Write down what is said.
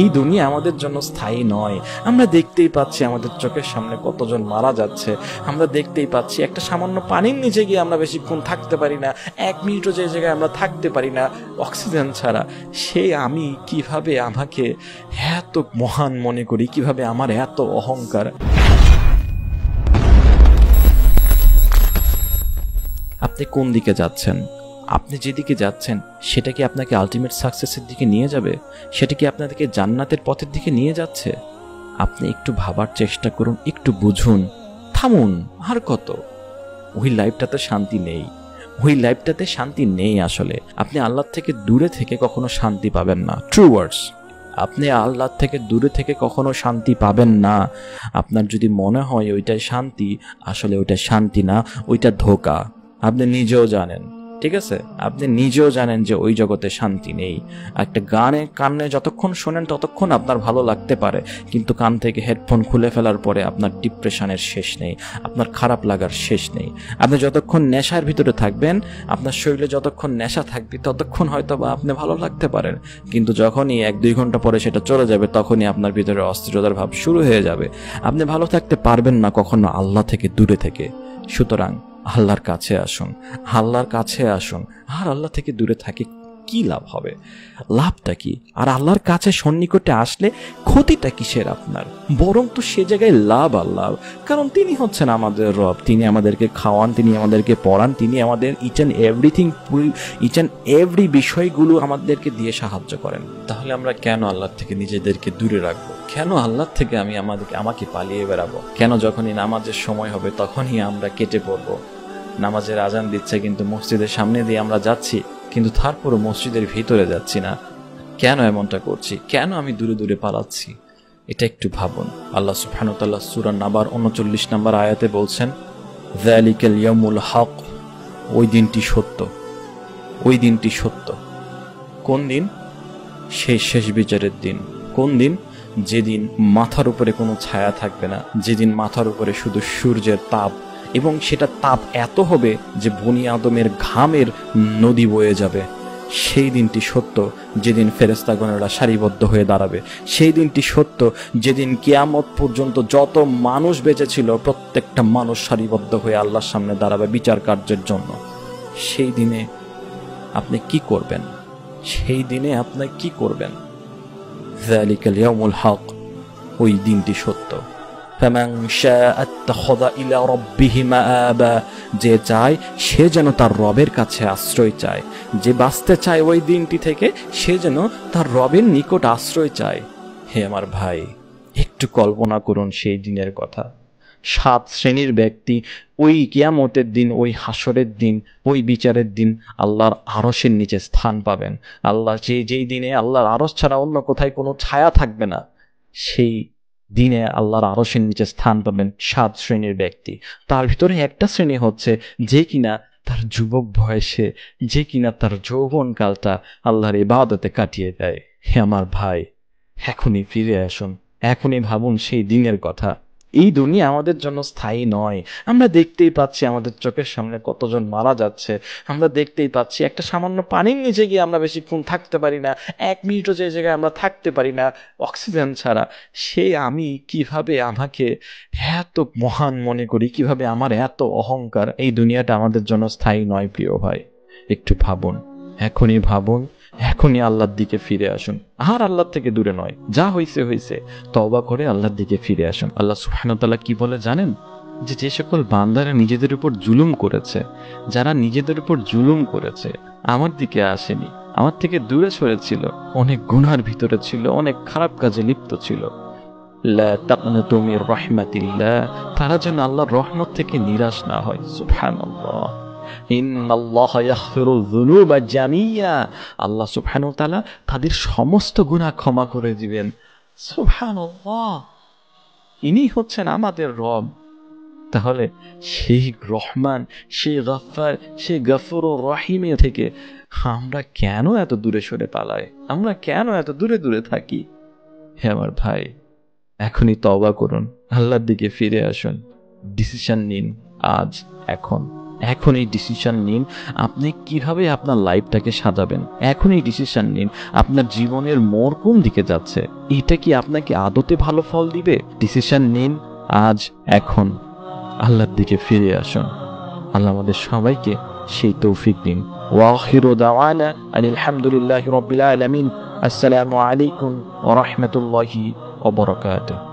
এই দুনিয়া আমাদের জন্য স্থায়ী নয়। আমরা দেখতেই পাচ্ছি আমাদের চোখের সামনে কতজন মারা যাচ্ছে। আমরা দেখতেই পাচ্ছি একটা সামান্য পানির নিচে গিয়ে আমরা বেশিক্ষণ থাকতে পারি না, 1 মিনিটও যে জায়গায় আমরা থাকতে পারি না অক্সিজেন ছাড়া। সেই আমি কিভাবে আমাকে এত মহান মনে করি, কিভাবে আমার এত অহংকার। আপনি কোন দিকে যাচ্ছেন? আপনি যেদিকে যাচ্ছেন সেটা কি আপনাকে আলটিমেট সাকসেসের দিকে নিয়ে যাবে? সেটা কি আপনাদেরকে জান্নাতের পথের দিকে নিয়ে যাচ্ছে? আপনি একটু ভাবার চেষ্টা করুন, একটু বুঝুন, থামুন। আর কত? ওই লাইফটাতে শান্তি নেই, ওই লাইফটাতে শান্তি নেই। আসলে আপনি আল্লাহ থেকে দূরে থেকে কখনো শান্তি পাবেন না। ট্রু ওয়ার্ডস, আপনি আল্লাহ থেকে দূরে থেকে কখনো শান্তি পাবেন না। আপনার যদি মনে হয় ওইটাই শান্তি, আসলে ওইটা শান্তি না, ওইটা ধোঁকা। আপনি নিজেও জানেন, ঠিক আছে? আপনি নিজেও জানেন যে ওই জগতে শান্তি নেই। একটা গানে কানে যতক্ষণ শোনেন ততক্ষণ আপনার ভালো লাগতে পারে, কিন্তু কান থেকে হেডফোন খুলে ফেলার পরে আপনার ডিপ্রেশনের শেষ নেই, আপনার খারাপ লাগার শেষ নেই। আপনি যতক্ষণ নেশার ভিতরে থাকবেন, আপনার শরীরে যতক্ষণ নেশা থাকবে ততক্ষণ হয়তো বা আপনি ভালো লাগতে পারেন, কিন্তু যখনই 1-2 ঘন্টা পরে সেটা চলে যাবে তখনই আপনার ভিতরে অস্থিরতার ভাব শুরু হয়ে যাবে। আপনি ভালো থাকতে পারবেন না কখনো আল্লাহ থেকে দূরে থেকে। সুতরাং আল্লাহর কাছে আসুন, আল্লাহর কাছে আসুন। আর আল্লাহ থেকে দূরে থাকে কি লাভ হবে? লাভটা কি? আর আল্লাহর কাছে সন্নিকটে আসলে ক্ষতিটা কিসের আপনার? বরং তো সে জায়গায় লাভ আল্লাহ, কারণ তিনি হচ্ছেন আমাদের রব। তিনি আমাদেরকে খাওয়ান, তিনি আমাদেরকে পড়ান, তিনি আমাদের ইচ অ্যান্ড এভরি বিষয়গুলো আমাদেরকে দিয়ে সাহায্য করেন। তাহলে আমরা কেন আল্লাহ থেকে নিজেদেরকে দূরে রাখবো? কেন আল্লাহ থেকে আমাকে পালিয়ে বেড়াবো? কেন যখনই নামাজের সময় হবে তখনই আমরা কেটে পড়বো? নামাজের আজান দিচ্ছে কিন্তু মসজিদের সামনে দিয়ে আমরা যাচ্ছি, কিন্তু তারপরও মসজিদের ভিতরে যাচ্ছি না। কেন এমনটা করছি? কেন আমি দূরে দূরে পালাচ্ছি? এটা একটু ভাবুন। আল্লাহ সুবহানাহু ওয়া তাআলা সূরা নাবার 39 নম্বর আয়াতে বলছেন, যালিকাল ইয়াউমুল হক, ওই দিনটি সত্য, ওই দিনটি সত্য। কোন দিন? সেই শেষ বিচারের দিন। কোন দিন? যেদিন মাথার উপরে কোনো ছায়া থাকবে না, যেদিন মাথার উপরে শুধু সূর্যের তাপ, এবং সেটা তাপ এত হবে যে বনি আদমের ঘামের নদী বয়ে যাবে। সেই দিনটি সত্য, যেদিন ফেরেশতাগণেরা সারিবদ্ধ হয়ে দাঁড়াবে। সেই দিনটি সত্য, যেদিন কিয়ামত পর্যন্ত যত মানুষ বেঁচে ছিল প্রত্যেকটা মানুষ সারিবদ্ধ হয়ে আল্লাহর সামনে দাঁড়াবে বিচার কার্যের জন্য। সেই দিনে আপনি কি করবেন? সেই দিনে আপনি কি করবেন? যালিকাল ইয়াউমুল হক, ওই দিনটি সত্য। ফামান শাআ আত্তাখাযা ইলা রাব্বিহি মাআবা, যে চায় সে যেন তার রবের কাছে আশ্রয় চায়। যে বাঁচতে চায় ওই দিনটি থেকে, সে যেন তার রবের নিকট আশ্রয় চায়। হে আমার ভাই, একটু কল্পনা করুন সেই দিনের কথা। 7 শ্রেণীর ব্যক্তি ওই কিয়ামতের দিন, ওই হাসরের দিন, ওই বিচারের দিন আল্লাহর আরশের নিচে স্থান পাবেন। আল্লাহ যেই দিনে আল্লাহর আরশ ছাড়া অন্য কোথায় কোনো ছায়া থাকবে না, সেই দিনে আল্লাহর আরশের নিচে স্থান পাবেন 7 শ্রেণীর ব্যক্তি। তার ভিতরে একটা শ্রেণী হচ্ছে যে কিনা তার যুবক বয়সে, যে কিনা তার যৌবনকালটা আল্লাহর ইবাদতে কাটিয়ে দেয়। হে আমার ভাই, এখনই ফিরে আসুন, এখনই ভাবুন সেই দিনের কথা। এই দুনিয়া আমাদের জন্য স্থায়ী নয়। আমরা দেখতেই পাচ্ছি আমাদের চোখের সামনে কতজন মারা যাচ্ছে। আমরা দেখতেই পাচ্ছি একটা সামান্য পানির নিচে গিয়ে আমরা বেশিক্ষণ থাকতে পারি না, 1 মিনিটও যে জায়গায় আমরা থাকতে পারি না অক্সিজেন ছাড়া। সেই আমি কিভাবে আমাকে এত মহান মনে করি, কিভাবে আমার এত অহংকার। এই দুনিয়াটা আমাদের জন্য স্থায়ী নয় প্রিয় ভাই। একটু ভাবুন, এখনই ভাবুন, এখনই আল্লাহর দিকে ফিরে আসুন। আর আল্লাহর থেকে দূরে নয়, যা হইছে হইছে, তওবা করে আল্লাহর দিকে ফিরে আসুন। আল্লাহ সুবহানাহু ওয়া তাআলা কি বলে জানেন? যে সকল বান্দারা নিজেদের উপর জুলুম করেছে, যারা নিজেদের উপর জুলুম করেছে, আমার দিকে আসেনি, আমার থেকে দূরে সরেছিল, অনেক গুনার ভিতরে ছিল, অনেক খারাপ কাজে লিপ্ত ছিল, লা তাকনাতু মির রাহমাতিল্লাহ, তারা যেন আল্লাহর রহমত থেকে নিরাশ না হয়। সুবহানাল্লাহ। ইন্নাল্লাহা ইয়াগফিরু যুনুবা জামিয়া, আল্লাহ সুবহানাহু ওয়া তাআলা তাদের সমস্ত গুনাহ ক্ষমা করে দিবেন। সুবহানাল্লাহ, ইনি হচ্ছেন আমাদের রব। তাহলে সেই রহমান, সেই গফফার, সেই গফুরুর রহিমের থেকে আমরা কেন এত দূরে সরে পালাই? আমরা কেন এত দূরে দূরে থাকি? হে আমার ভাই, এখনই তওবা করুন, আল্লাহর দিকে ফিরে আসুন, ডিসিশন নিন আজ, এখন। এখন এই ডিসিশন নিন আপনি কিভাবে আপনার লাইফটাকে সাজাবেন। এখন এই ডিসিশন নিন আপনার জীবনের মোড় কোন দিকে যাচ্ছে। এটা কি আপনাকে আদতে ভালো ফল দিবে? ডিসিশন নিন আজ, এখন। আল্লাহর দিকে ফিরে আসুন। আল্লাহ আমাদের সবাইকে সেই তৌফিক দিন। ওয়াখিরু দাওয়ানা আলহামদুলিল্লাহি রাব্বিল আলামিন। আসসালামু আলাইকুম ওয়া রাহমাতুল্লাহি ওয়া বারাকাতুহু।